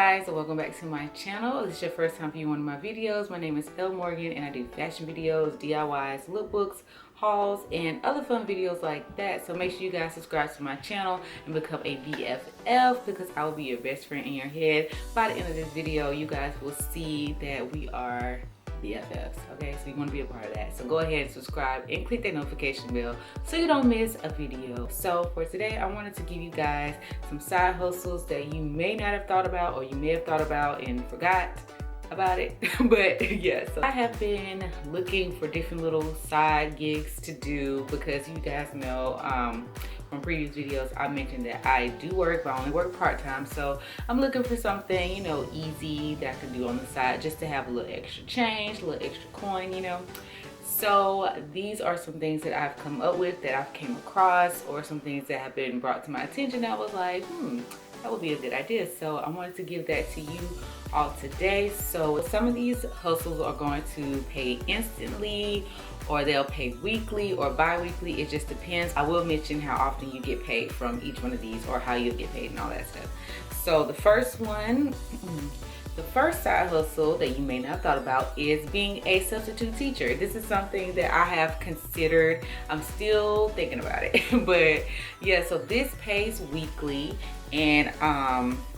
guys, and welcome back to my channel. If this is your first time viewing one of my videos, my name is Elle and I do fashion videos, DIYs, lookbooks, hauls, and other fun videos like that. So make sure you guys subscribe to my channel and become a BFF because I will be your best friend in your head. By the end of this video, you guys will see that we are BFFs, okay? So you want to be a part of that. So go ahead and subscribe and click that notification bell so you don't miss a video. So for today, I wanted to give you guys some side hustles that you may not have thought about, or you may have thought about and forgot about it. But yeah, so I have been looking for different little side gigs to do because you guys know from previous videos I mentioned that I do work, but I only work part-time. So I'm looking for something, you know, easy that I can do on the side just to have a little extra change, a little extra coin, you know. So these are some things that I've come up with, that I've came across, or some things that have been brought to my attention. I was like, that would be a good idea. So I wanted to give that to you all today. So some of these hustles are going to pay instantly, or they'll pay weekly or bi-weekly. It just depends. I will mention how often you get paid from each one of these, or how you'll get paid and all that stuff. So the first one, the first side hustle that you may not have thought about is being a substitute teacher. This is something that I have considered. I'm still thinking about it. But yeah, so this pays weekly. And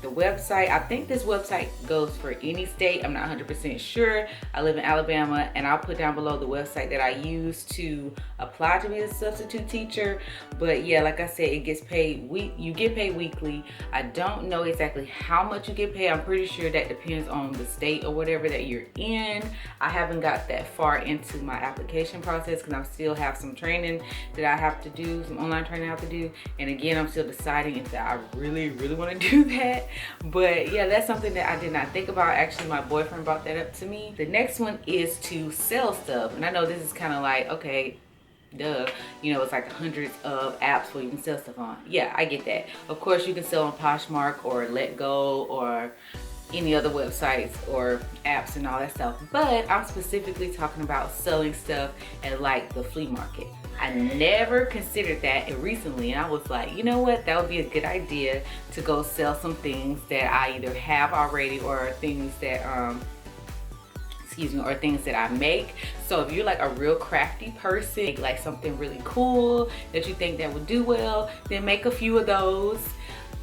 the website, I think this website goes for any state. I'm not 100% sure. I live in Alabama, and I'll put down below the website that I use to apply to be a substitute teacher. But yeah, like I said, it gets paid you get paid weekly. I don't know exactly how much you get paid. I'm pretty sure that depends on the state or whatever that you're in. I haven't got that far into my application process because I still have some training that I have to do, some online training I have to do. And again, I'm still deciding if I really want to do that. But yeah, that's something that I did not think about. Actually, my boyfriend brought that up to me. The next one is to sell stuff. And I know this is kind of like, okay, duh, you know, it's like hundreds of apps where you can sell stuff on. Yeah, I get that. Of course, you can sell on Poshmark or Let Go or any other websites or apps and all that stuff. But I'm specifically talking about selling stuff at like the flea market. I never considered that recently, and I was like, you know what, that would be a good idea to go sell some things that I either have already, or things that or things that I make. So if you're like a real crafty person, like something really cool that you think that would do well, then make a few of those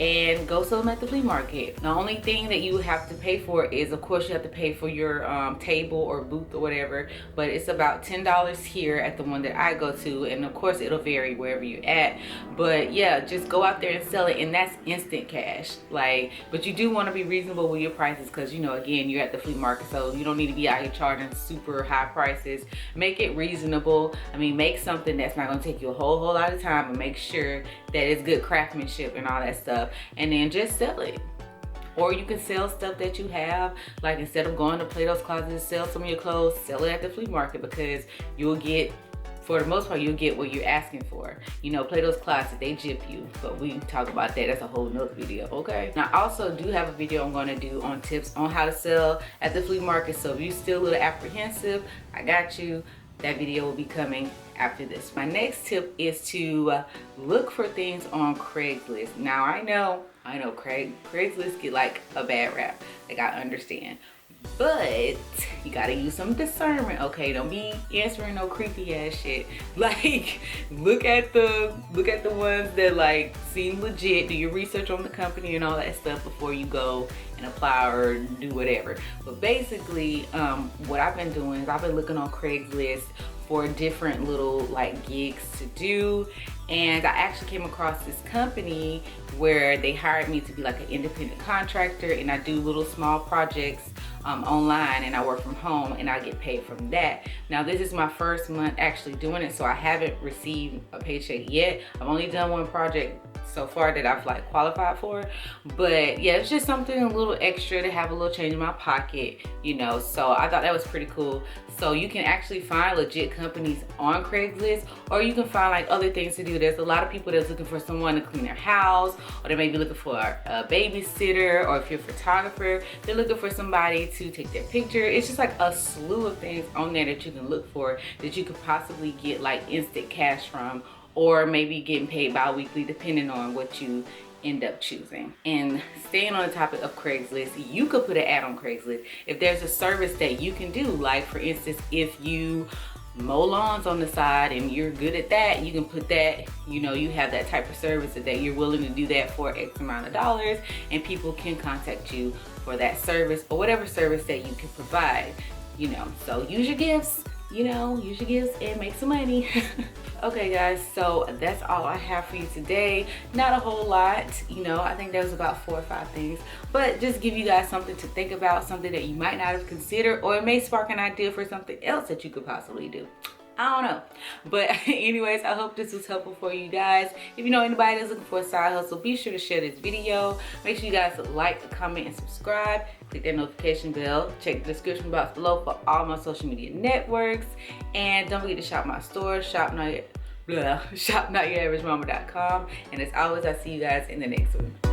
and go sell them at the flea market. The only thing that you have to pay for is, of course, you have to pay for your table or booth or whatever, but it's about $10 here at the one that I go to, and of course it'll vary wherever you're at. But yeah, just go out there and sell it, and that's instant cash. Like, but you do want to be reasonable with your prices because, you know, again, you're at the flea market, so you don't need to be out here charging super high prices. Make it reasonable. I mean, make something that's not going to take you a whole lot of time, and make sure that it's good craftsmanship and all that stuff, and then just sell it. Or you can sell stuff that you have, like instead of going to Plato's Closet, sell some of your clothes, sell it at the flea market, because you'll get, for the most part, you'll get what you're asking for. You know, Plato's Closet, they gyp you, but we can talk about that. That's a whole nother video, okay? Now, I also do have a video I'm gonna do on tips on how to sell at the flea market. So if you're still a little apprehensive, I got you. That video will be coming after this. My next tip is to look for things on Craigslist. Now I know Craigslist get like a bad rap. Like, I understand, but you gotta use some discernment, okay? Don't be answering no creepy ass shit. Like, look at the ones that like seem legit. Do your research on the company and all that stuff before you go and apply or do whatever. But basically, what I've been doing is I've been looking on Craigslist for different little like gigs to do, and I actually came across this company where they hired me to be like an independent contractor, and I do little small projects online, and I work from home, and I get paid from that. Now, this is my first month actually doing it, so I haven't received a paycheck yet. I've only done one project so far that I've like qualified for, but yeah, it's just something a little extra to have a little change in my pocket, you know. So I thought that was pretty cool. So you can actually find legit companies on Craigslist, or you can find like other things to do. There's a lot of people that's looking for someone to clean their house, or they may be looking for a babysitter, or if you're a photographer, they're looking for somebody to take their picture. It's just like a slew of things on there that you can look for that you could possibly get like instant cash from, or maybe getting paid bi-weekly depending on what you end up choosing. And staying on the topic of Craigslist, you could put an ad on Craigslist if there's a service that you can do. Like for instance, if you mow lawns on the side and you're good at that, you can put that, you know, you have that type of service that you're willing to do that for X amount of dollars, and people can contact you for that service or whatever service that you can provide, you know. So use your gifts, you know, use your gifts and make some money. Okay guys, so that's all I have for you today. Not a whole lot, you know, I think there was about 4 or 5 things, but just give you guys something to think about, something that you might not have considered, or it may spark an idea for something else that you could possibly do. I don't know. But anyways, I hope this was helpful for you guys. If you know anybody that's looking for a side hustle, be sure to share this video. Make sure you guys like, comment, and subscribe. Click that notification bell. Check the description box below for all my social media networks. And don't forget to shop my store, shopnotyouraverage.com. And as always, I'll see you guys in the next one.